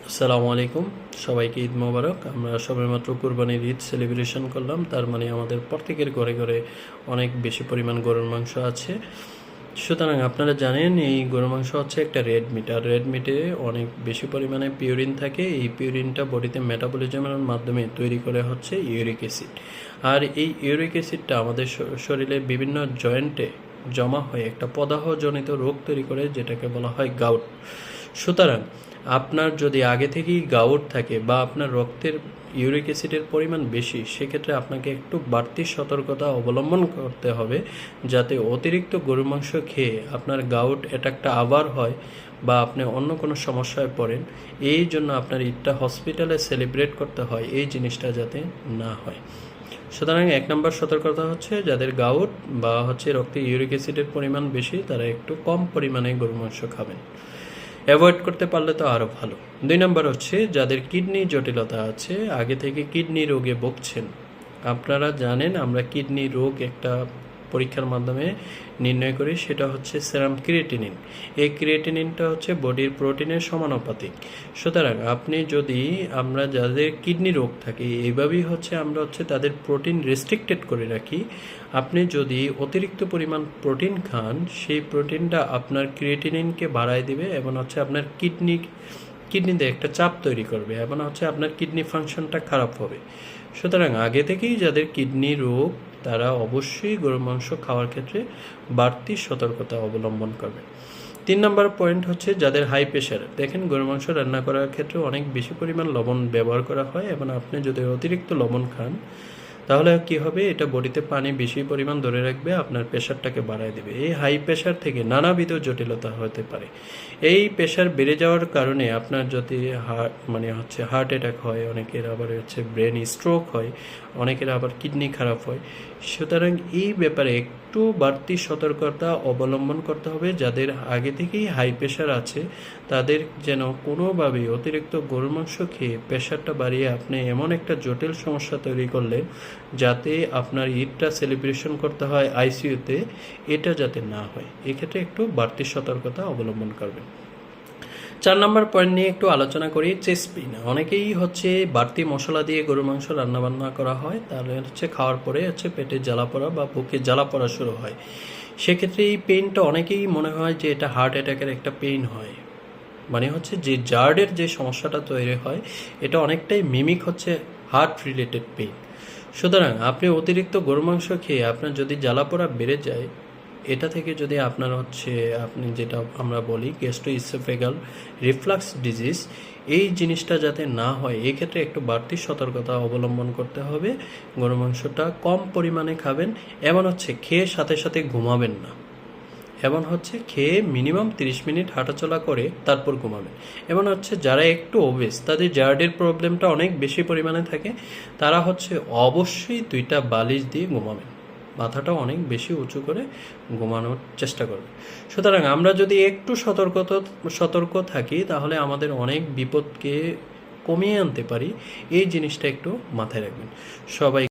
আসসালামু আলাইকুম, সবাইকে ঈদ মোবারক। আমরা সবেমাত্র কুরবানির ঈদ সেলিব্রেশন করলাম। তার মানে আমাদের প্রত্যেকের ঘরে ঘরে অনেক বেশি পরিমাণ গরুর মাংস আছে। সুতরাং আপনারা জানেন এই গরুর মাংস হচ্ছে একটা রেড মিট, আর রেড মিটে অনেক বেশি পরিমাণে পিউরিন থাকে। এই পিউরিনটা বডিতে মেটাবলিজমের মাধ্যমে তৈরি করে হচ্ছে ইউরিক অ্যাসিড, আর এই ইউরিক অ্যাসিডটা আমাদের শরীরের বিভিন্ন জয়েন্টে জমা হয়ে একটা প্রদাহজনিত রোগ তৈরি করে, যেটাকে বলা হয় গাউট। সুতরাং আপনার যদি আগে থেকেই গাউট থাকে বা আপনার রক্তের ইউরিক অ্যাসিডের পরিমাণ বেশি, সেক্ষেত্রে আপনাকে একটু বাড়তি সতর্কতা অবলম্বন করতে হবে, যাতে অতিরিক্ত গরুর মাংস খেয়ে আপনার গাউট অ্যাটাকটা আবার হয় বা আপনি অন্য কোনো সমস্যায় পড়েন। এই জন্য আপনার ঈদটা হসপিটালে সেলিব্রেট করতে হয়, এই জিনিসটা যাতে না হয়। সুতরাং 1 নম্বর সতর্কতা হচ্ছে, যাদের গাউট বা রক্তে ইউরিক অ্যাসিডের পরিমাণ বেশি, তারা একটু কম পরিমাণে গরুর মাংস খাবেন। অ্যাভয়েড করতে পারলে তো আরও ভালো। 2 নম্বর হচ্ছে, যাদের কিডনি জটিলতা আছে, আগে থেকে কিডনি রোগে ভুগছেন। আপনারা জানেন আমরা কিডনি রোগ একটা পরীক্ষার মাধ্যমে নির্ণয় করি, সেটা হচ্ছে সেরাম ক্রিয়েটিনিন। এই ক্রিয়েটিনিনটা হচ্ছে বডির প্রোটিনের সমানুপাতিক। সুতরাং আপনি যদি, আমরা যাদের কিডনি রোগ থাকে এইভাবেই আমরা তাদের প্রোটিন রেস্ট্রিক্টেড করে রাখি। আপনি যদি অতিরিক্ত পরিমাণ প্রোটিন খান, সেই প্রোটিনটা আপনার ক্রিয়েটিনিনকে বাড়ায় দিবে এবং আপনার কিডনিতে একটা চাপ তৈরি করবে এবং আপনার কিডনি ফাংশনটা খারাপ হবে। সুতরাং আগে থেকেই যাদের কিডনি রোগ, তারা অবশ্যই গরুর মাংস খাওয়ার ক্ষেত্রে বাড়তি সতর্কতা অবলম্বন করবে। 3 নম্বর পয়েন্ট হচ্ছে, যাদের হাই প্রেশার। দেখেন গরুর মাংস রান্না করার ক্ষেত্রে অনেক বেশি পরিমাণ লবণ ব্যবহার করা হয় এবং আপনি যদি অতিরিক্ত লবণ খান, তাহলে কি হবে, এটা বডিতে পানি বেশি পরিমাণ ধরে রাখবে, আপনার প্রেশারটাকে বাড়ায় দেবে। এই হাই প্রেশার থেকে নানাবিধ জটিলতা হতে পারে। এই প্রেশার বেড়ে যাওয়ার কারণে আপনার যদি হার্ট অ্যাটাক হয়, অনেকের আবার ব্রেন স্ট্রোক হয়, অনেকের আবার কিডনি খারাপ হয়। সুতরাং এই ব্যাপারে একটু বাড়তি সতর্কতা অবলম্বন করতে হবে। যাদের আগে থেকেই হাই প্রেশার আছে, তাদের যেন কোনোভাবেই অতিরিক্ত গরুর মাংস খেয়ে প্রেশারটা বাড়িয়ে আপনি এমন একটা জটিল সমস্যা তৈরি করলেন, যাতে আপনার ঈদটা সেলিব্রেশন করতে হয় আইসিইউতে, এটা যাতে না হয়। এক্ষেত্রে একটু বাড়তি সতর্কতা অবলম্বন করবেন। 4 নম্বর পয়েন্ট নিয়ে একটু আলোচনা করি, চেস্ট পেইন। অনেকেই বাড়তি মশলা দিয়ে গরুর মাংস রান্নাবান্না করা হয়, তাহলে খাওয়ার পরে পেটে জ্বালা পড়া বা বুকে জ্বালা পড়া শুরু হয়। সেক্ষেত্রে এই পেইনটা অনেকেই মনে হয় যে এটা হার্ট অ্যাটাকের একটা পেইন হয়। যে জার্ডের যে সমস্যাটা তৈরি হয়, এটা অনেকটাই মিমিক হার্ট রিলেটেড পেইন। সুতরাং আপনি অতিরিক্ত গরু মাংস খেয়ে আপনার যদি জ্বালাপোড়া বেড়ে যায়, এটা থেকে যদি আপনার আপনি যেটা আমরা বলি গ্যাস্ট্রোইসোফেগাল রিফ্লাক্স ডিজিজ, এই জিনিসটা যাতে না হয়, এক্ষেত্রে একটু বাড়তি সতর্কতা অবলম্বন করতে হবে। গরু মাংসটা কম পরিমাণে খাবেন এবং খেয়ে সাথে সাথে ঘুমাবেন না, এবং খেয়ে মিনিমাম 30 মিনিট হাঁটাচলা করে তারপর ঘুমাবেন। এবং যারা একটু ওবেস, তাদের জার্ডের প্রবলেমটা অনেক বেশি পরিমাণে থাকে, তারা অবশ্যই 2টা বালিশ দিয়ে ঘুমাবেন, মাথাটা অনেক বেশি উঁচু করে ঘুমানোর চেষ্টা করবে। সুতরাং আমরা যদি একটু সতর্ক থাকি, তাহলে আমাদের অনেক বিপদকে কমিয়ে আনতে পারি। এই জিনিসটা একটু মাথায় রাখবেন সবাই।